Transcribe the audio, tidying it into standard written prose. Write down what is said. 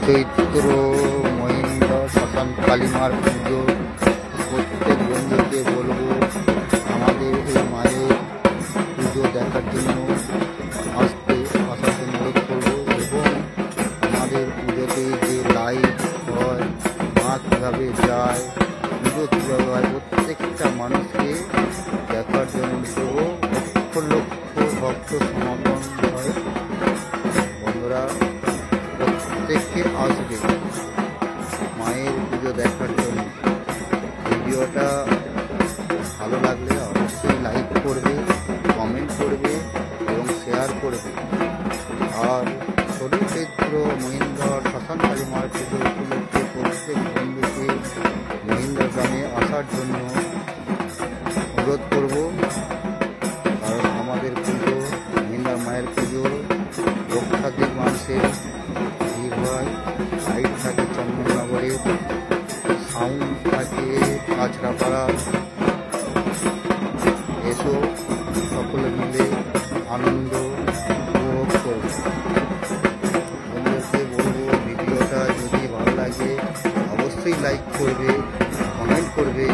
চৈত্র মহিন্দ্র শ্মশান কালীমার পুজো প্রত্যেক বন্ধুকে বলবো আমাদের এই মায়ের পুজো দেখার জন্য আসার জন্য অনুরোধ করবো এবং আমাদের পুজোতে যে লাইট হয় মা কীভাবে যায় পুজো কীভাবে হয় প্রত্যেকটা মানুষকে দেখার জন্য করবো। লক্ষ লক্ষ ভক্ত সমাগম হয়। বন্ধুরা প্রত্যেককে আসবে মায়ের পুজো দেখার জন্য। ভিডিওটা ভালো লাগলে অবশ্যই লাইক করবে, কমেন্ট করবে এবং শেয়ার করবে। আর ষোলোই চৈত্র মহিন্দ্র শ্মশান কালীমার পুজো উপলক্ষে প্রত্যেক বন্ধুকে মহিন্দ্র গ্রামে আসার জন্য অনুরোধ করব। কারণ আমাদের পুজো মহিন্দ্র মায়ের পুজো লক্ষাধিক মানুষের ভিড় হয়। লাইট থাকে চন্দননগরে, সাউন্ড থাকে কাঁচরাপাড়া। এসো সকলে মিলে আনন্দ উপভোগ করব। বন্ধুদেরকে বলবো ভিডিওটা যদি ভালো লাগে অবশ্যই লাইক করবে, কমেন্ট করবে।